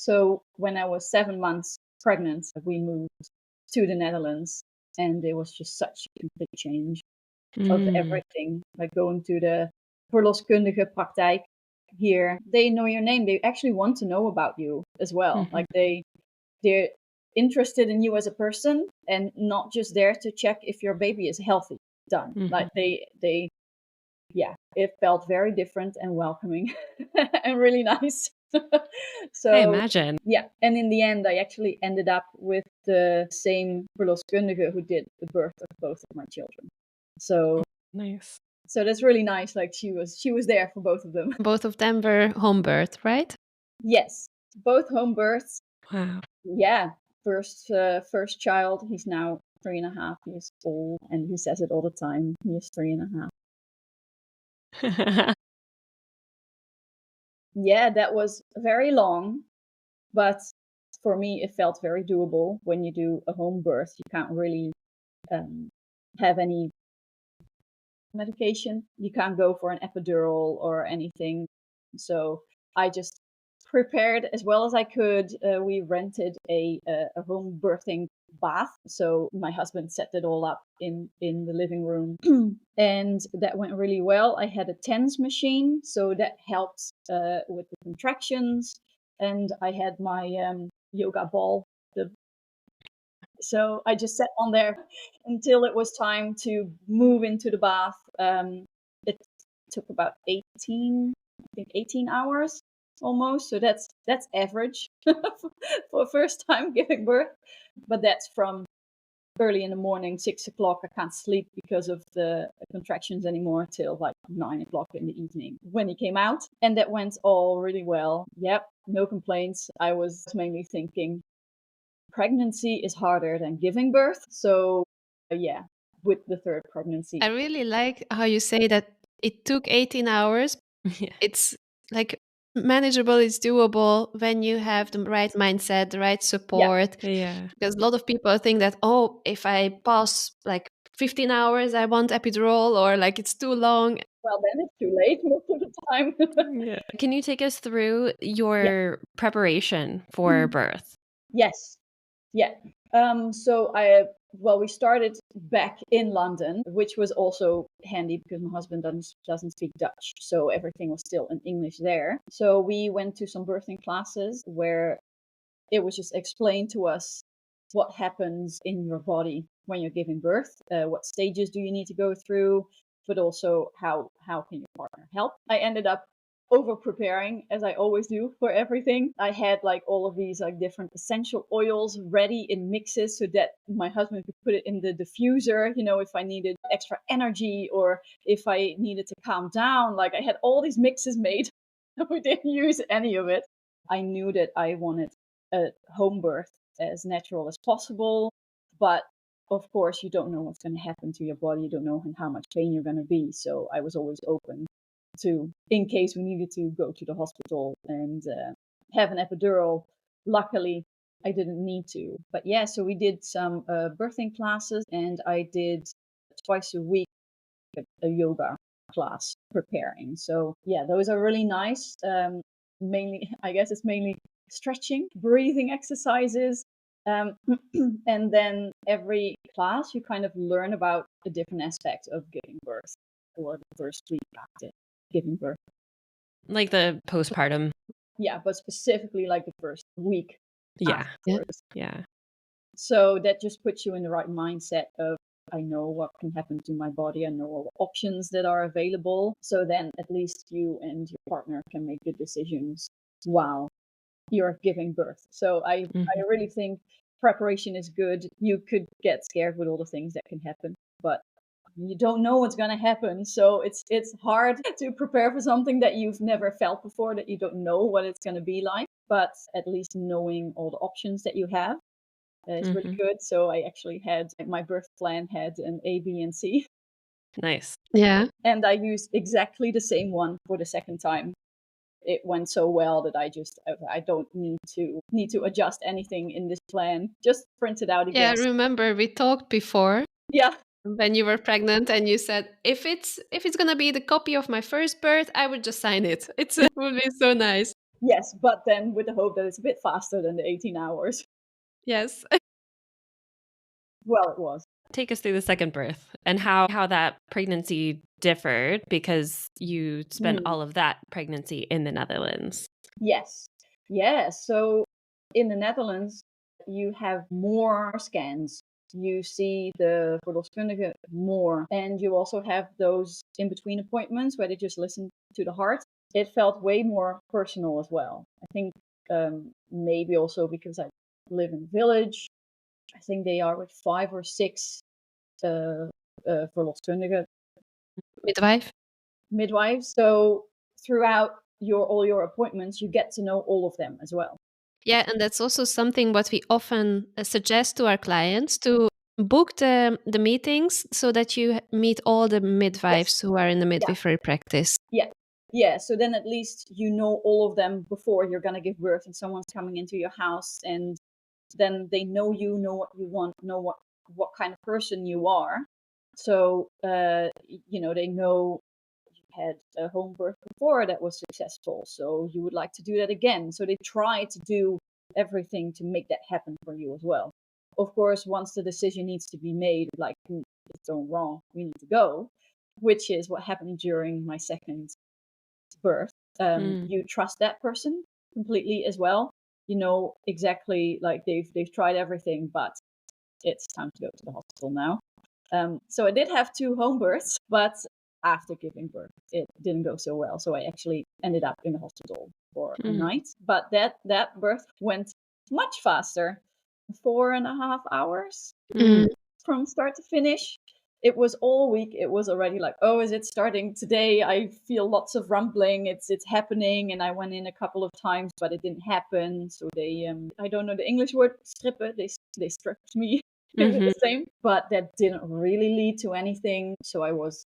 So when I was 7 months pregnant, we moved to the Netherlands, and it was just such a complete change of everything. Like going to the verloskundige praktijk here, they know your name. They actually want to know about you as well. Like they're interested in you as a person and not just there to check if your baby is healthy. Done. Like they it felt very different and welcoming and really nice. So I imagine. Yeah, and in the end, I actually ended up with the same verloskundige who did the birth of both of my children. So Nice. So that's really nice. Like she was there for both of them. Both of them were home birth, right? Yes, both home births. Wow. Yeah, first child. He's now 3.5 years old, and he says it all the time. He is 3.5. Yeah, that was very long, but for me, it felt very doable. When you do a home birth, you can't really have any medication. You can't go for an epidural or anything. So I just prepared as well as I could. We rented a home birthing bath. So my husband set it all up in the living room, and that went really well. I had a TENS machine, so that helped with the contractions, and I had my yoga ball. So I just sat on there until it was time to move into the bath. It took about 18 hours almost. So that's average for first time giving birth. But that's from early in the morning, 6 o'clock. I can't sleep because of the contractions anymore till like 9 o'clock in the evening when he came out. And that went all really well. Yep, no complaints. I was mainly thinking, pregnancy is harder than giving birth. So with the third pregnancy. I really like how you say that it took 18 hours. Yeah. It's like manageable, it's doable when you have the right mindset, the right support. Yeah. Because a lot of people think that, oh, if I pass like 15 hours, I want epidural, or like it's too long. Well, then it's too late most of the time. Yeah. Can you take us through your preparation for birth? Yes. Yeah. So we started back in London, which was also handy because my husband doesn't speak Dutch. So everything was still in English there. So we went to some birthing classes where it was just explained to us what happens in your body when you're giving birth, what stages do you need to go through, but also how can your partner help. I ended up over preparing, as I always do for everything. I had like all of these like different essential oils ready in mixes so that my husband could put it in the diffuser, if I needed extra energy or if I needed to calm down. Like I had all these mixes made. We didn't use any of it. I knew that I wanted a home birth as natural as possible, but of course you don't know what's going to happen to your body. You don't know how much pain you're going to be. So I was always open to, in case we needed to go to the hospital and have an epidural. Luckily, I didn't need to. But yeah, so we did some birthing classes, and I did twice a week a yoga class preparing. So yeah, those are really nice. Mainly, I guess it's mainly stretching, breathing exercises. And then every class you kind of learn about a different aspect of giving birth, or the first week after giving birth. Like the postpartum. Yeah, but specifically like the first week. Yeah. Afterwards. Yeah. So that just puts you in the right mindset of, I know what can happen to my body. I know all the options that are available. So then at least you and your partner can make good decisions while you're giving birth. So I really think preparation is good. You could get scared with all the things that can happen, but you don't know what's going to happen. So it's hard to prepare for something that you've never felt before, that you don't know what it's going to be like. But at least knowing all the options that you have is really good. So I actually had, my birth plan had an A, B, and C. Nice. Yeah. And I used exactly the same one for the second time. It went so well that I don't need to adjust anything in this plan. Just print it out again. Yeah, I remember we talked before. Yeah. When you were pregnant and you said, if it's gonna be the copy of my first birth, I would just sign it. It would be so nice. Yes, but then with the hope that it's a bit faster than the 18 hours. Yes. Well, it was. Take us through the second birth and how that pregnancy differed, because you spent all of that pregnancy in the Netherlands. Yes. Yeah. So in the Netherlands, you have more scans. You see the verloskundige more. And you also have those in between appointments where they just listen to the heart. It felt way more personal as well. I think maybe also because I live in a village. I think they are with 5 or 6 verloskundige midwives. So throughout all your appointments, you get to know all of them as well. Yeah, and that's also something what we often suggest to our clients, to book the meetings so that you meet all the midwives who are in the midwifery practice. Yeah. So then at least you know all of them before you're going to give birth and someone's coming into your house, and then they know you, know what you want, know what kind of person you are. So, they know you had a home birth before that was successful, so you would like to do that again. So they try to do everything to make that happen for you as well. Of course, once the decision needs to be made, like, it's all wrong, we need to go, which is what happened during my second birth. You trust that person completely as well. You know exactly, like, they've tried everything, but it's time to go to the hospital now. So I did have 2 home births, but after giving birth, it didn't go so well. So I actually ended up in the hospital for a night. But that birth went much faster, 4.5 hours from start to finish. It was all week. It was already like, oh, is it starting today? I feel lots of rumbling. It's happening. And I went in a couple of times, but it didn't happen. So they, I don't know the English word, strippen. They stripped me the same, but that didn't really lead to anything. So I was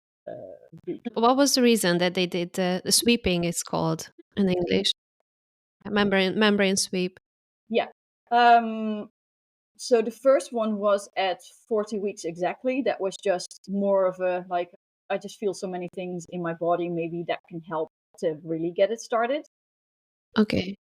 weak. What was the reason that they did the sweeping, it's called in English? Membrane sweep. Yeah. So the first one was at 40 weeks exactly. That was just more of a, like, I just feel so many things in my body. Maybe that can help to really get it started. Okay.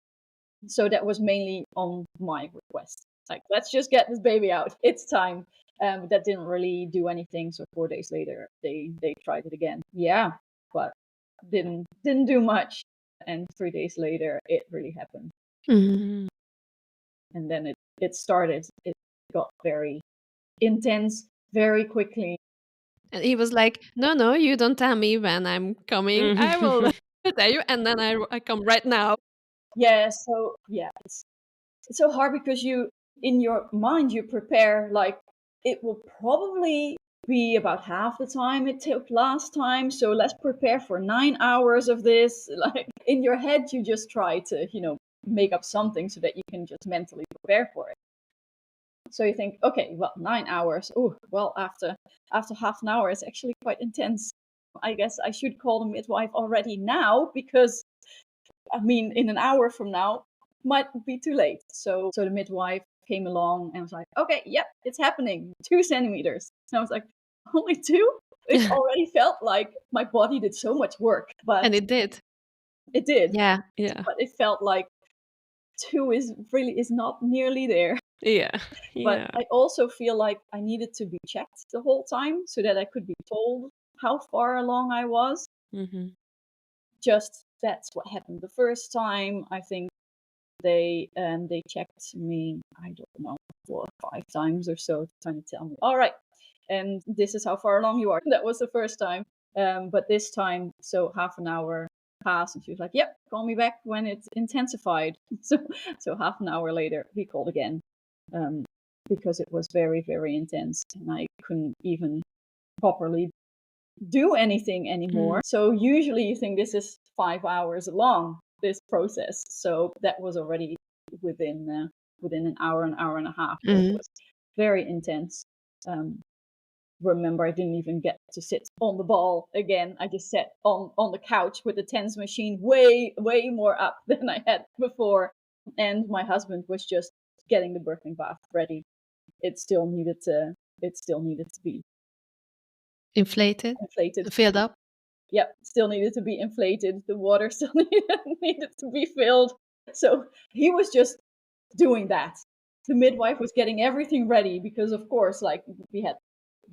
So that was mainly on my request. Like, let's just get this baby out. It's time. That didn't really do anything. So 4 days later, they tried it again. Yeah, but didn't do much. And 3 days later, it really happened. And then it started. It got very intense very quickly. And he was like, no, you don't tell me when I'm coming. I will tell you, and then I come right now. Yeah, so yeah, it's so hard because you, in your mind, you prepare like it will probably be about half the time it took last time, so let's prepare for 9 hours of this. Like, in your head, you just try to, make up something so that you can just mentally prepare for it. So you think, okay, well, 9 hours. Oh, well, after half an hour, it's actually quite intense. I guess I should call the midwife already now, because, I mean, in an hour from now, might be too late. So the midwife came along and was like, okay, yep, it's happening. 2 centimeters. And I was like, only 2? It already felt like my body did so much work, but And it did. it did. Yeah. But it felt like 2 is not nearly there. Yeah. But I also feel like I needed to be checked the whole time so that I could be told how far along I was. Just that's what happened the first time. I think they checked me, I don't know, 4 or 5 times or so, trying to tell me, all right, and this is how far along you are. That was the first time. But this time, so half an hour passed, and she was like, yep, call me back when it's intensified. So half an hour later, we called again. Because it was very, very intense, and I couldn't even properly do anything anymore. So usually you think this is 5 hours long, this process. So that was already within an hour and a half. It was very intense. Remember, I didn't even get to sit on the ball again. I just sat on the couch with the TENS machine way more up than I had before. And my husband was just getting the birthing bath ready. It still needed to be inflated, filled up. Yep, still needed to be inflated. The water still needed to be filled. So he was just doing that. The midwife was getting everything ready because, of course, like we had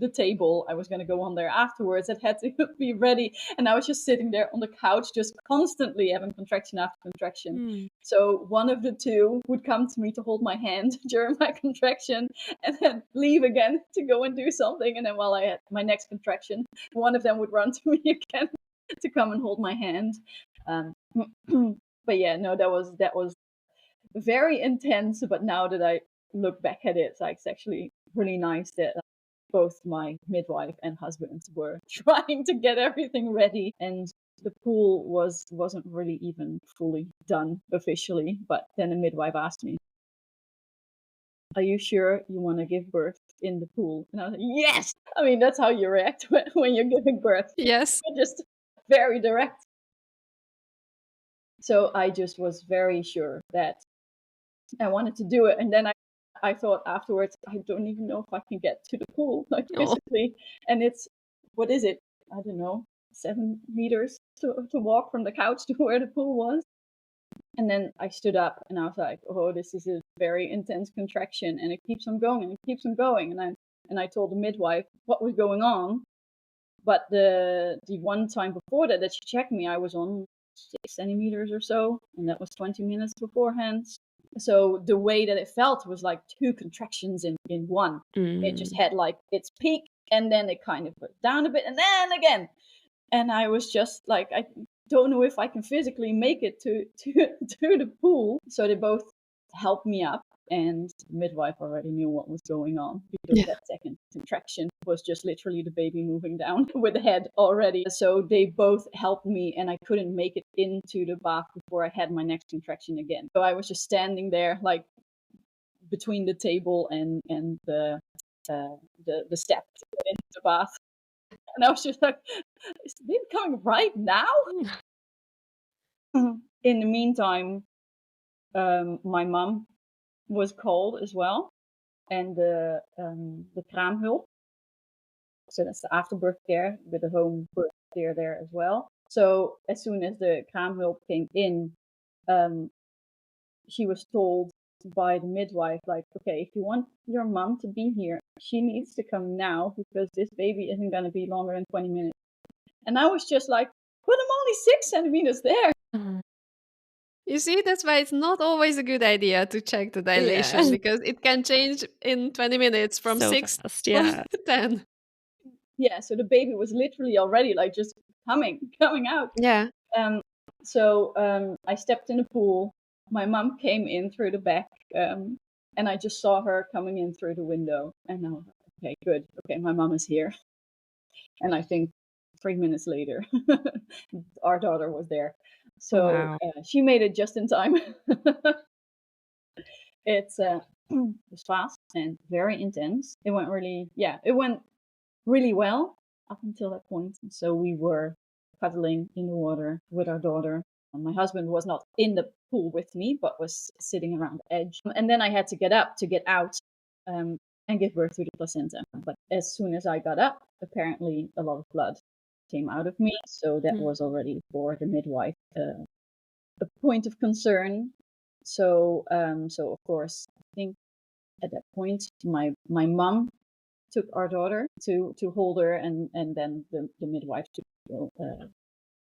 the table. I was going to go on there afterwards. It had to be ready. And I was just sitting there on the couch, just constantly having contraction after contraction. So one of the two would come to me to hold my hand during my contraction and then leave again to go and do something. And then while I had my next contraction, one of them would run to me again to come and hold my hand. But yeah, no, that was very intense. But now that I look back at it, it's actually really nice that both my midwife and husband were trying to get everything ready, and the pool wasn't really even fully done officially. But then the midwife asked me, "Are you sure you want to give birth in the pool?" And I was like, "Yes!" I mean, that's how you react when you're giving birth. Yes. You're just very direct. So I just was very sure that I wanted to do it. And then I thought afterwards, I don't even know if I can get to the pool, like physically. And it's, what is it? I don't know, 7 meters to walk from the couch to where the pool was. And then I stood up and I was like, oh, this is a very intense contraction. And it keeps on going and it keeps on going. And I told the midwife what was going on. But the one time before that she checked me, I was on 6 centimeters or so. And that was 20 minutes beforehand. So the way that it felt was like 2 contractions in one. It just had like its peak and then it kind of went down a bit and then again. And I was just like, I don't know if I can physically make it to the pool. So they both helped me up, and the midwife already knew what was going on because that second contraction was just literally the baby moving down with the head already. So they both helped me, and I couldn't make it into the bath before I had my next contraction again. So I was just standing there like between the table and the step to get into the bath. And I was just like, is the baby coming right now? In the meantime, my mom was called as well. And the kraamhulp. So that's the afterbirth care with the home birth care there as well. So as soon as the kraamhulp came in, she was told by the midwife, like, okay, if you want your mom to be here, she needs to come now because this baby isn't going to be longer than 20 minutes. And I was just like, but I'm only 6 centimeters there. You see, that's why it's not always a good idea to check the dilation because it can change in 20 minutes from So 6 fast, to 10. Yeah, so the baby was literally already like just coming out. Yeah. So I stepped in the pool. My mom came in through the back, and I just saw her coming in through the window. And I was like, okay, good. Okay, my mom is here. And I think 3 minutes later, our daughter was there. So she made it just in time. It was fast and very intense. It went really well up until that point. So we were cuddling in the water with our daughter. My husband was not in the pool with me, but was sitting around the edge. And then I had to get up to get out and give birth to the placenta. But as soon as I got up, apparently a lot of blood came out of me. So that was already for the midwife a point of concern. So of course, I think at that point, my mom took our daughter to hold her, and then the midwife to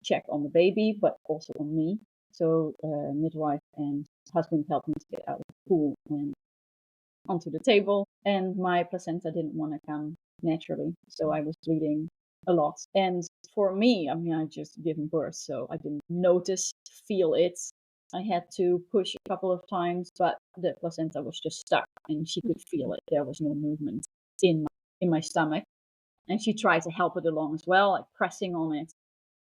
check on the baby, but also on me. So midwife and husband helped me to get out of the pool and onto the table, and my placenta didn't want to come naturally, so I was bleeding a lot. And for me, I mean, I just given birth, so I didn't feel it. I had to push a couple of times, but the placenta was just stuck, and she could feel it. There was no movement in my stomach. And she tried to help it along as well, like pressing on it.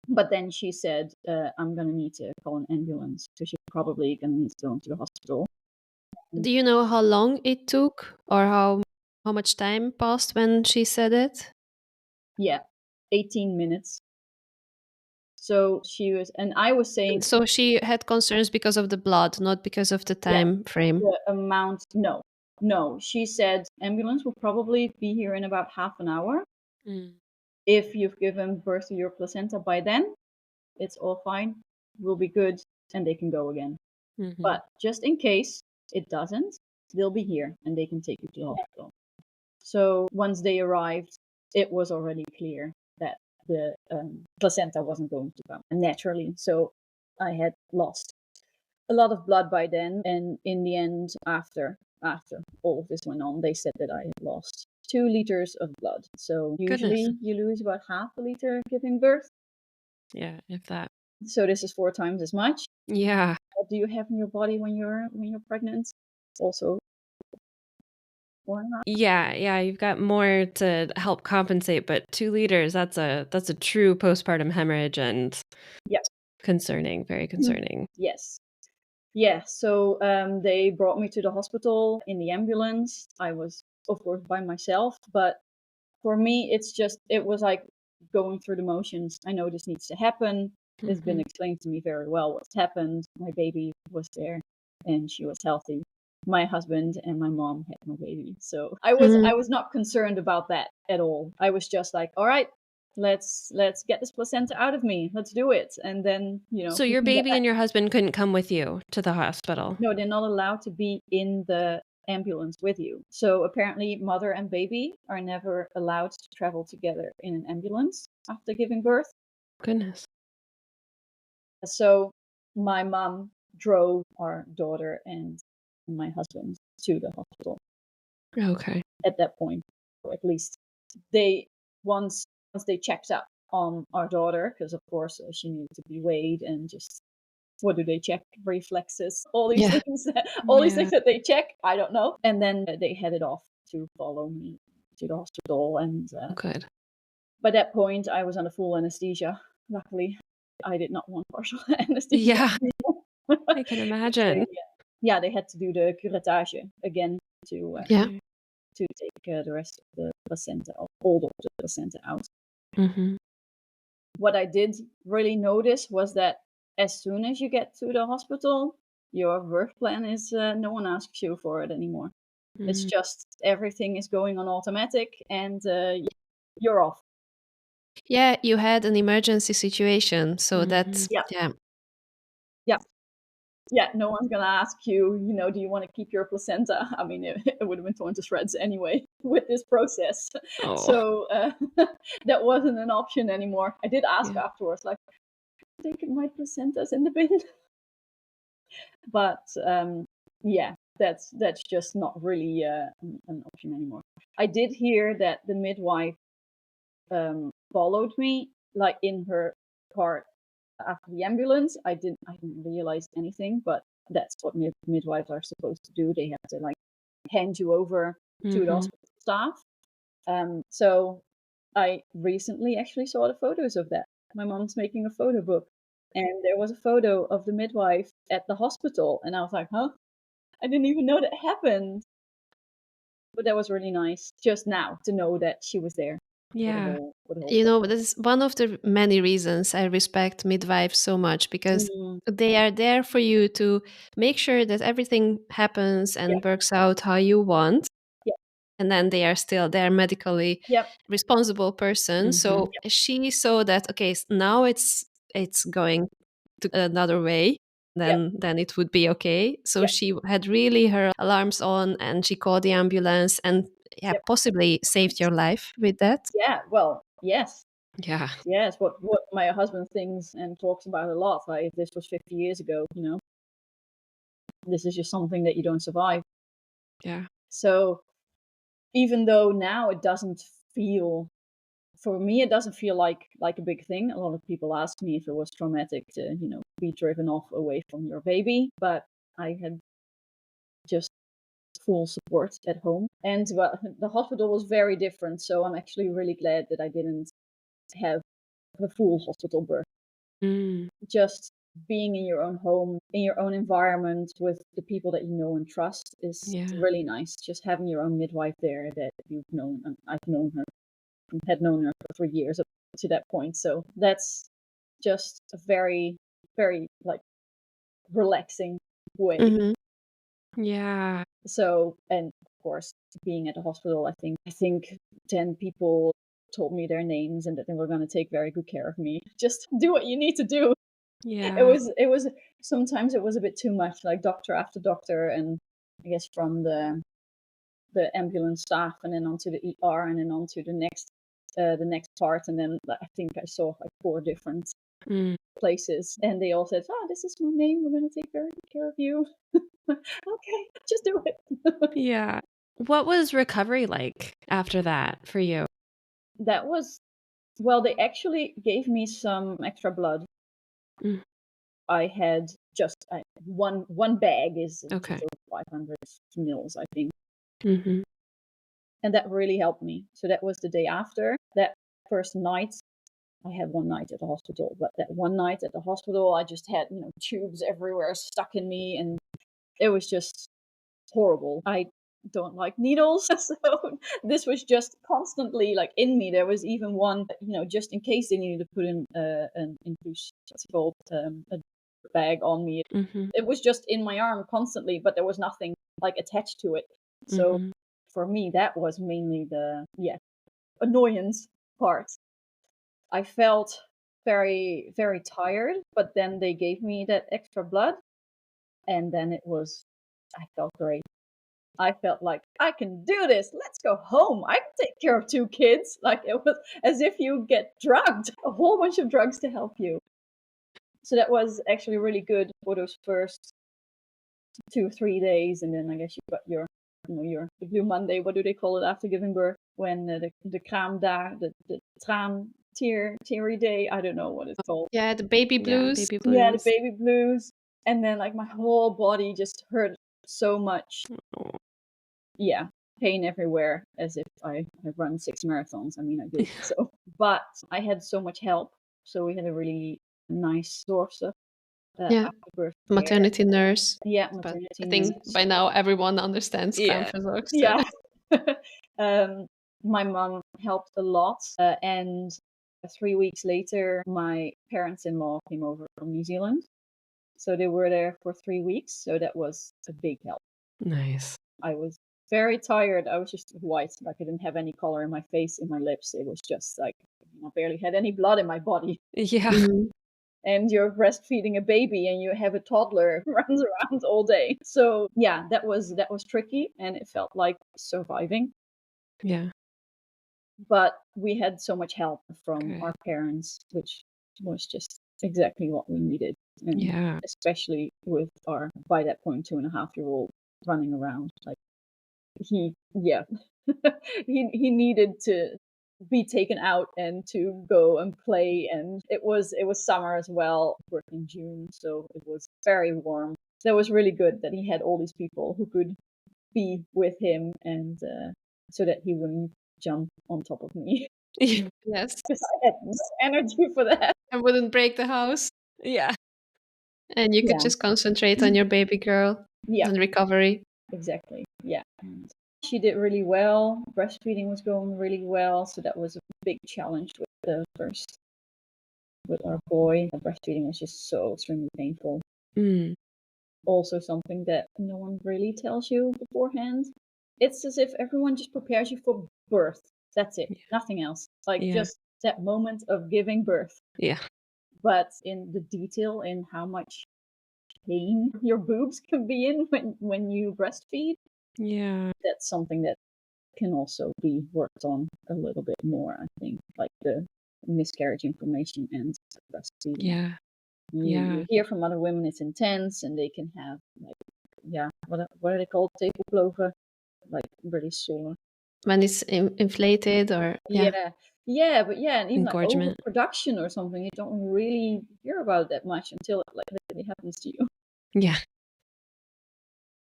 But then she said, I'm going to need to call an ambulance because you're probably going to need to go into the hospital. Do you know how long it took or how much time passed when she said it? Yeah, 18 minutes. So she was, and I was saying. So she had concerns because of the blood, not because of the time frame. The amount, no. She said ambulance will probably be here in about half an hour. If you've given birth to your placenta by then, it's all fine, we'll be good, and they can go again. Mhm. But just in case it doesn't, they'll be here and they can take you to the hospital. So once they arrived, it was already clear that the placenta wasn't going to come naturally. So I had lost a lot of blood by then. And in the end, after all of this went on, they said that I had lost 2 liters of blood. So usually Goodness. you lose about half a liter giving birth. Yeah, if that. So this is 4 times as much. Yeah. What do you have in your body when you're pregnant? Also 4.5. Yeah, you've got more to help compensate, but 2 liters, that's a true postpartum hemorrhage and Yes. concerning, very concerning. Yes. Yeah, so they brought me to the hospital in the ambulance. I was, of course, by myself, but for me, it was like going through the motions. I know this needs to happen. It's been explained to me very well what's happened. My baby was there and she was healthy. My husband and my mom had my baby. So I was not concerned about that at all. I was just like, all right, let's get this placenta out of me. Let's do it. And then, So we your can get baby back. and your husband couldn't come with you to the hospital? No, they're not allowed to be in the ambulance with you. So apparently mother and baby are never allowed to travel together in an ambulance after giving birth. Goodness. So my mom drove our daughter and my husband to the hospital Okay. at that point. Or at least they once they checked up on our daughter, because of course she needed to be weighed and just what do they check? Reflexes, all these Yeah. things, all these things that they check. I don't know. And then they headed off to follow me to the hospital. And Good. by that point, I was under full anesthesia. Luckily, I did not want partial anesthesia. Yeah, I can imagine. Yeah, they had to do the curettage again to Yeah. to take the rest of the placenta, all of the placenta out. Mhm. What I did really notice was that as soon as you get to the hospital, your birth plan is no one asks you for it anymore. It's Mm. just everything is going on automatic and you're off. Yeah, you had an emergency situation, so that's Yeah, yeah. yeah, yeah. No one's gonna ask you, do you want to keep your placenta? I mean, it would have been torn to shreds anyway with this process. Oh, So that wasn't an option anymore. I did ask yeah. afterwards, like, taking my placentas in the bin. But yeah, that's just not really an option anymore. I did hear that the midwife followed me, like in her car after the ambulance. I didn't realize anything, but that's what midwives are supposed to do. They have to like hand you over to the Mhm. hospital staff. So I recently actually saw the photos of that. My mom's making a photo book, and there was a photo of the midwife at the hospital, and I was like, huh? I didn't even know that happened. But that was really nice just now to know that she was there Yeah. for the whole You know, this is one of the many reasons I respect midwives so much because Mm, they are there for you to make sure that everything happens yeah, and works out how you want. yeah, And then they're medically yep, responsible person. So Mhm. she saw that okay, now it's going to another way. yep, Then it would be okay. So yep, she had really her alarms on and she called the ambulance and yeah, yep. possibly saved your life with that. Yeah, well, yes. Yeah. Yes, what my husband thinks and talks about a lot. Like, if this was 50 years ago, this is just something that you don't survive. Yeah. So even though now it doesn't feel, for me, it doesn't feel like a big thing. A lot of people ask me if it was traumatic to, be driven off away from your baby, but I had just full support at home. And well, the hospital was very different, so I'm actually really glad that I didn't have a full hospital birth. Mm. Just being in your own home, in your own environment with the people that you know and trust is Yeah. really nice. Just having your own midwife there that you've known, and I've known her, had known her for 3 years up to that point. So that's just a very, very like relaxing way. Mhm. Yeah. So, and of course, being at the hospital, I think 10 people told me their names and that they were going to take very good care of me. Just do what you need to do. Yeah. It was sometimes it was a bit too much, like doctor after doctor, and I guess from the ambulance staff and then onto the ER and then onto the next part, and then I think I saw like 4 different places, and they all said, "Oh, this is my name. We're going to take very good care of you." Okay, just do it. Yeah. What was recovery like after that for you? That was, well, they actually gave me some extra blood. Mm. I had just one bag is Okay. 500 mils, I think. Mm-hmm. And that really helped me. So that was the day after. That first night, I had one night at the hospital, but that one night at the hospital, I just had, tubes everywhere stuck in me, and it was just horrible. I don't like needles, so this was just constantly like in me. There was even one, just in case they needed to put in an infuse, what's it called, a bag on me. Mm-hmm. It was just in my arm constantly, but there was nothing like attached to it. So for me, that was mainly the annoyance part. I felt very, very tired, but then they gave me that extra blood, and then I felt great. I felt like I can do this. Let's go home. I can take care of 2 kids. Like it was as if you get drugged, a whole bunch of drugs to help you. So that was actually really good for those first 2-3 days, and then I guess you got your the Blue Monday. What do they call it after giving birth? When the kraamdag, the traan teary day. I don't know what it's called. Yeah, the baby blues. Yeah, baby blues. Yeah, the baby blues. And then like my whole body just hurt so much. Oh. Yeah, pain everywhere, as if I have run 6 marathons. I mean, I did. So, but I had so much help. So we had a really nice source of afterbirth care. Maternity nurse. Yeah, But maternity I think nurse. by now everyone understands kraamverzorgster. Yeah. My mom helped a lot, and 3 weeks later, my parents-in-law came over from New Zealand. So they were there for 3 weeks. So that was a big help. Nice. I was very tired. I was just white. Like I didn't have any color in my face, in my lips. It was just like I barely had any blood in my body. Yeah. And you're breastfeeding a baby and you have a toddler who runs around all day. So yeah, that was tricky, and it felt like surviving. Yeah. But we had so much help from our parents, which was just exactly what we needed. And especially with our, by that point, 2.5-year-old running around. Like he needed to be taken out and to go and play, and it was summer as well. I worked in June, so it was very warm. That was really good that he had all these people who could be with him, and so that he wouldn't jump on top of me. Yes, because I had no energy for that. And wouldn't break the house. Yeah. And you could just concentrate on your baby girl and recovery. Exactly. Yeah. And she did really well. Breastfeeding was going really well. So that was a big challenge with our boy. Breastfeeding was just so extremely painful. Also something that no one really tells you beforehand. It's as if everyone just prepares you for birth. That's it. Nothing else. Like just that moment of giving birth. Yeah. But in the detail in how much pain your boobs can be in when you breastfeed. Yeah. That's something that can also be worked on a little bit more, I think, like the miscarriage information and breastfeeding. Yeah. You hear from other women it's intense, and they can have like what are they called? Tepelkloven, like really sore. When it's inflated or but and even like overproduction or something, you don't really hear about it that much until it like literally happens to you. Yeah.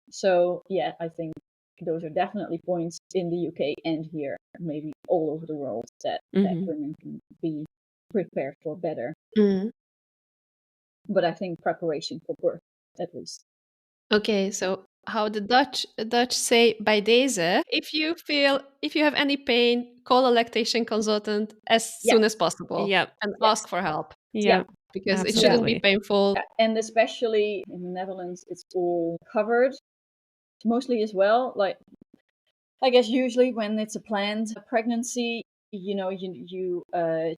So yeah, I think those are definitely points in the UK and here, maybe all over the world, that women can be prepared for better. But I think preparation for birth, at least. Okay, so how the Dutch say bij deze, if you have any pain, call a lactation consultant as soon as possible. And ask for help. Because it shouldn't be painful. And especially in the Netherlands, it's all covered mostly as well. Like I guess usually when it's a planned pregnancy, you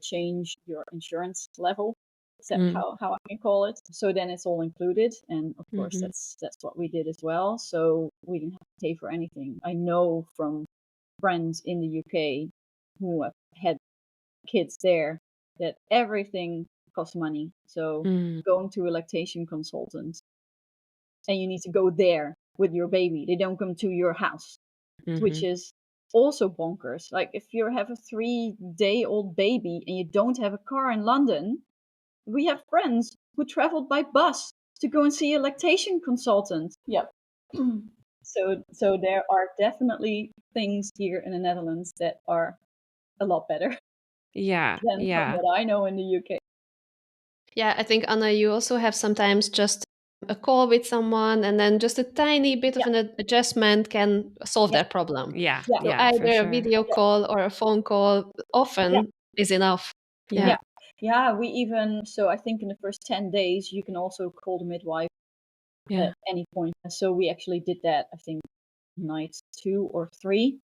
change your insurance level. Is that how I can call it? So then it's all included, and of course that's what we did as well. So we didn't have to pay for anything. I know from friends in the UK who have had kids there that everything costs money. So going to a lactation consultant, and you need to go there with your baby. They don't come to your house, which is also bonkers. Like if you have a 3-day-old baby and you don't have a car in London, we have friends who traveled by bus to go and see a lactation consultant. Yep. So there are definitely things here in the Netherlands that are a lot better than from what I know in the UK. Yeah, I think, Anna, you also have sometimes just a call with someone, and then just a tiny bit of an adjustment can solve that problem. So either a video call or a phone call often is enough. Yeah, we even, so I think in the first 10 days, you can also call the midwife at any point. So we actually did that, I think, night 2 or 3.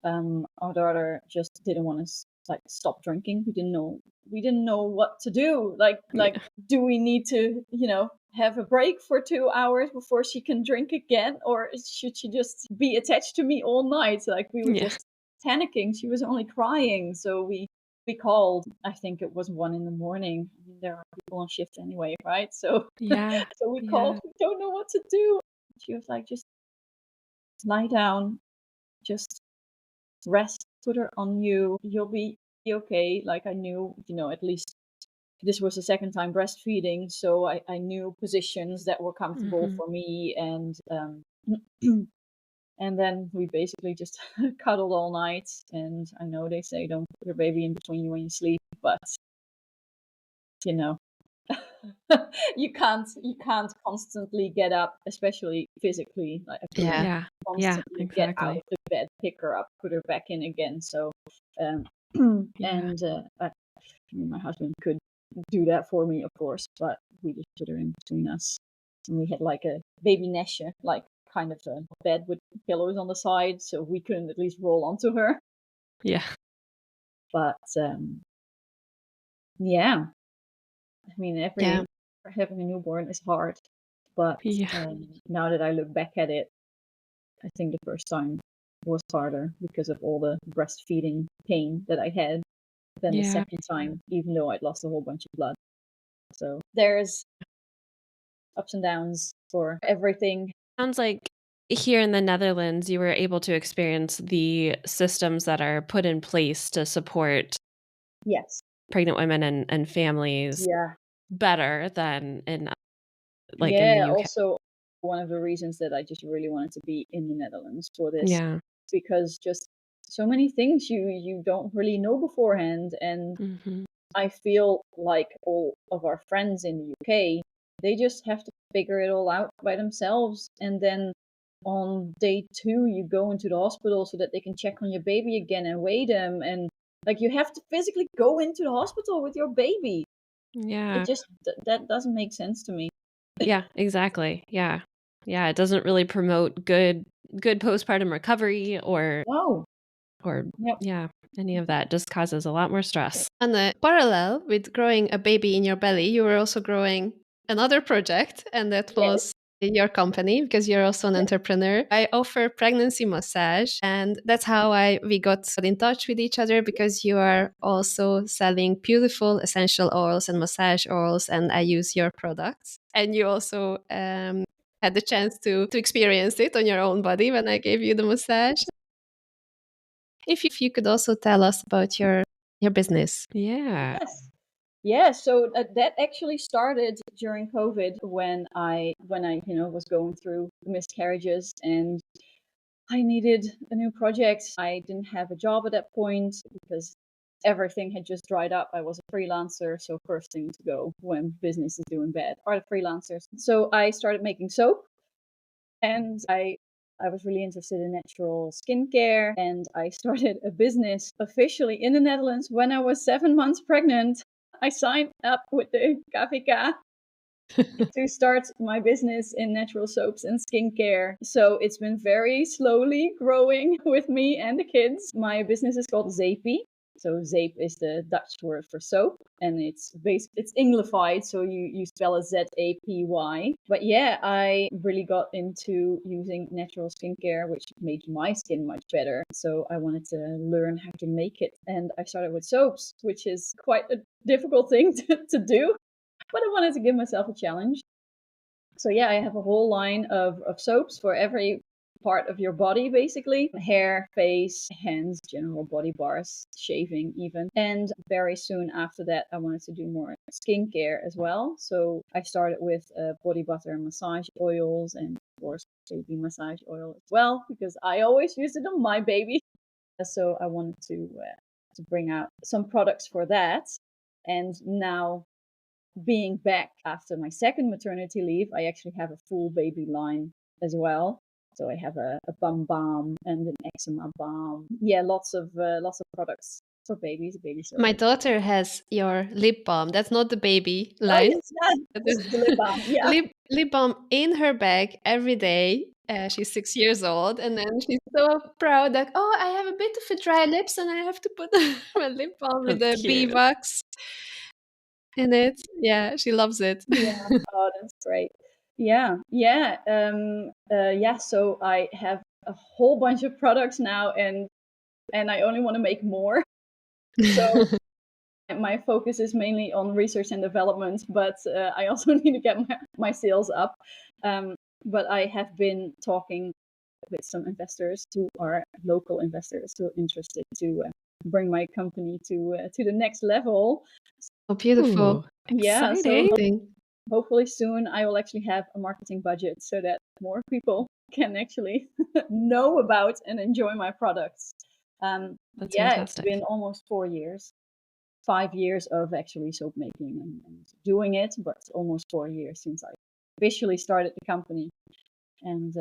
Our daughter just didn't want to stop drinking. We didn't know what to do. Like, do we need to, have a break for 2 hours before she can drink again? Or should she just be attached to me all night? Like, we were just panicking. She was only crying. So we called. I think it was 1 a.m. I mean, there are people on shift anyway, right? So so we called. We don't know what to do. She was like, just lie down, just rest, put her on you. You'll be okay. Like I knew, at least this was the second time breastfeeding, so I knew positions that were comfortable for me, and and then we basically just cuddled all night. And I know they say don't put your baby in between you when you sleep, but you can't constantly get up, especially physically. Like constantly get out of the bed, pick her up, put her back in again. So and my husband could do that for me, of course, but we just put her in between us, and we had like a baby nestje, like kind of a bed with pillows on the side, so we couldn't at least roll onto her. But I mean, having a newborn is hard, but now that I look back at it, I think the first time was harder because of all the breastfeeding pain that I had than the second time, even though I'd lost a whole bunch of blood. So there's ups and downs for everything. Sounds like here in the Netherlands, you were able to experience the systems that are put in place to support pregnant women and families better than in in the UK. Also one of the reasons that I just really wanted to be in the Netherlands for this, because just so many things you don't really know beforehand. And I feel like all of our friends in the UK, they just have to figure it all out by themselves. And then on day 2, you go into the hospital so that they can check on your baby again and weigh them. And like, you have to physically go into the hospital with your baby. It just, that doesn't make sense to me. Exactly. It doesn't really promote good postpartum recovery or any of that. Just causes a lot more stress. And the parallel with growing a baby in your belly, you were also growing another project, and that was your company, because you're also an entrepreneur. I offer pregnancy massage, and that's how we got in touch with each other, because you are also selling beautiful essential oils and massage oils, and I use your products. And you also had the chance to experience it on your own body when I gave you the massage. If you could also tell us about your business. So that actually started during COVID when I was going through miscarriages, and I needed a new project. I didn't have a job at that point because everything had just dried up. I was a freelancer, so first thing to go when business is doing bad are the freelancers. So I started making soap, and I was really interested in natural skincare, and I started a business officially in the Netherlands when I was 7 months pregnant. I signed up with the KVK to start my business in natural soaps and skincare. So it's been very slowly growing with me and the kids. My business is called Zapy. So Zapy is the Dutch word for soap, and it's Anglified, so you spell it Zapy. But yeah, I really got into using natural skincare, which made my skin much better. So I wanted to learn how to make it, and I started with soaps, which is quite a difficult thing to do, but I wanted to give myself a challenge. So yeah, I have a whole line of soaps for every part of your body, basically: hair, face, hands, general body bars, shaving even. And very soon after that, I wanted to do more skincare as well. So I started with body butter and massage oils, and of course baby massage oil as well, because I always use it on my baby. So I wanted to bring out some products for that. And now, being back after my second maternity leave, I actually have a full baby line as well. So I have a bum balm and an eczema balm. Yeah, lots of products for babies. My daughter has your lip balm. That's not the baby line. Oh, yes, this is the lip balm. Yeah. Lip balm in her bag every day. She's 6 years old, and then she's so proud that, oh, I have a bit of a dry lips, and I have to put my lip balm with the bee wax in it. Yeah, she loves it. Yeah. Oh, that's great. Yeah. So I have a whole bunch of products now, and I only want to make more. So my focus is mainly on research and development, but I also need to get my sales up. But I have been talking with some investors who are local investors who are interested to bring my company to the next level. Oh, beautiful. Yeah, exciting. So hopefully soon I will actually have a marketing budget so that more people can actually know about and enjoy my products. That's It's fantastic. been almost 4 years. 5 years of actually soap making and doing it, but almost 4 years since I officially started the company. And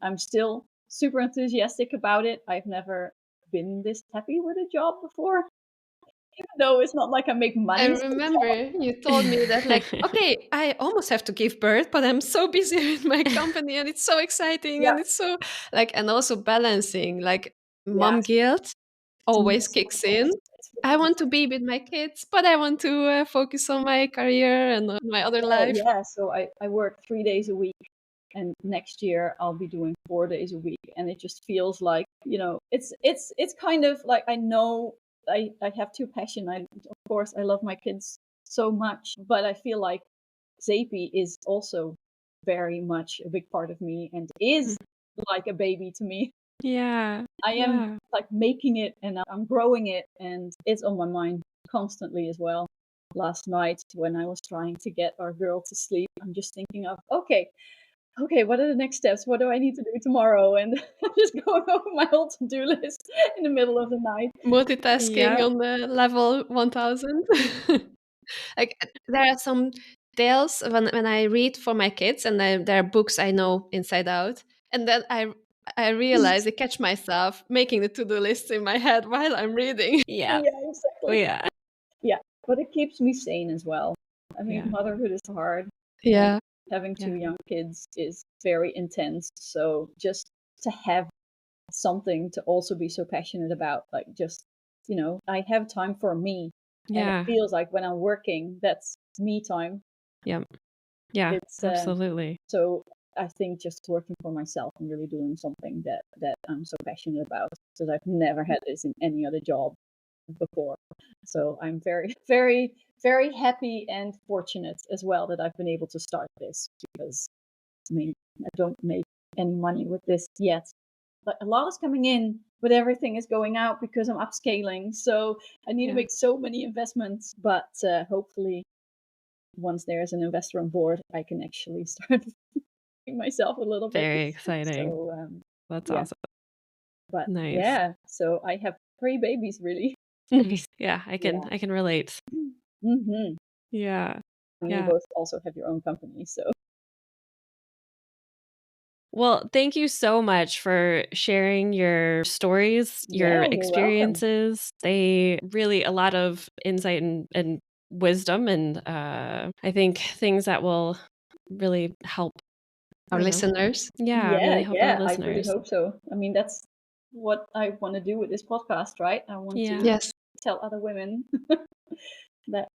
I'm still super enthusiastic about it. I've never been this happy with a job before, even though it's not like I make money. I remember you told me that, like, okay, I almost have to give birth, but I'm so busy with my company, and it's so exciting, and it's so and also balancing, like, mom guilt always kicks in. I want to be with my kids, but I want to focus on my career and on my other life. Yeah, so I work 3 days a week, and next year I'll be doing 4 days a week, and it just feels like, it's kind of like, I know I have two passion. Of course I love my kids so much, but I feel like Zapy is also very much a big part of me and is like a baby to me. Yeah. I am like making it, and I'm growing it, and it's on my mind constantly as well. Last night when I was trying to get our girl to sleep, I'm just thinking of, okay, what are the next steps? What do I need to do tomorrow? And I'm just going over my whole to-do list in the middle of the night. Multitasking on the level 1000. Like, there are some tales when I read for my kids, and there are books I know inside out, and then I realize, I catch myself making the to-do lists in my head while I'm reading. Yeah. Exactly. Yeah, but it keeps me sane as well. I mean, motherhood is hard. Yeah. Having two young kids is very intense. So just to have something to also be so passionate about, like, just, I have time for me. And it feels like when I'm working, that's me time. Yeah. Yeah, absolutely. So I think just working for myself and really doing something that I'm so passionate about, because I've never had this in any other job before. So I'm very, very, very happy and fortunate as well that I've been able to start this, because I mean, I don't make any money with this yet, but a lot is coming in, but everything is going out because I'm upscaling. So I need to make so many investments, but hopefully once there's an investor on board, I can actually start myself a little bit. Very exciting. So, that's awesome. But nice. So I have 3 babies, really. Yeah, I can relate. Mm-hmm. Yeah. You both also have your own company, so. Well, thank you so much for sharing your stories, your experiences. They really, a lot of insight and wisdom, and I think things that will really help our listeners. Really help our listeners. I really hope so. I mean, that's what I want to do with this podcast, right? I want to tell other women that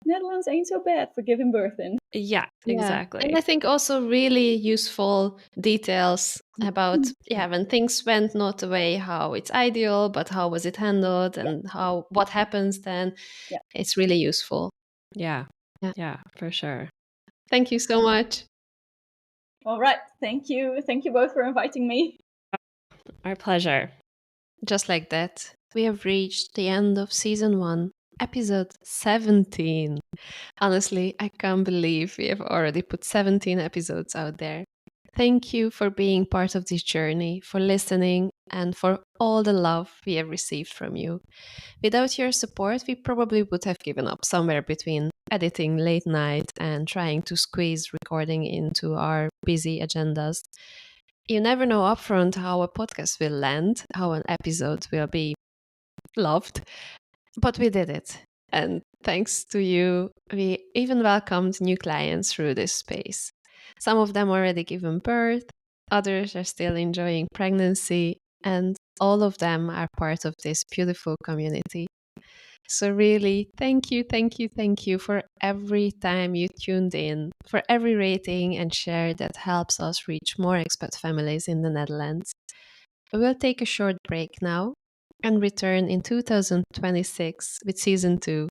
Netherlands ain't so bad for giving birth in. Yeah, exactly. And I think also really useful details about when things went not the way how it's ideal, but how was it handled and what happens then. Yeah. It's really useful. Yeah, for sure. Thank you so much. All right. Thank you. Thank you both for inviting me. Our pleasure. Just like that, we have reached the end of season 1, episode 17. Honestly, I can't believe we have already put 17 episodes out there. Thank you for being part of this journey, for listening, and for all the love we have received from you. Without your support, we probably would have given up somewhere between editing late night and trying to squeeze recording into our busy agendas. You never know upfront how a podcast will land, how an episode will be loved, but we did it. And thanks to you, we even welcomed new clients through this space. Some of them already given birth, others are still enjoying pregnancy, and all of them are part of this beautiful community. So really, thank you for every time you tuned in, for every rating and share that helps us reach more expat families in the Netherlands. We'll take a short break now and return in 2026 with season 2.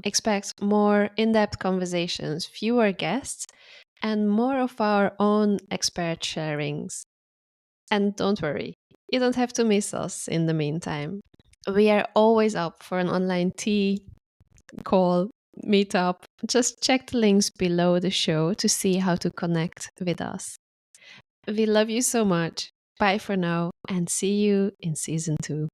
Expect more in-depth conversations, fewer guests, and more of our own expert sharings. And don't worry, you don't have to miss us in the meantime. We are always up for an online tea, call, meetup. Just check the links below the show to see how to connect with us. We love you so much. Bye for now and see you in season 2.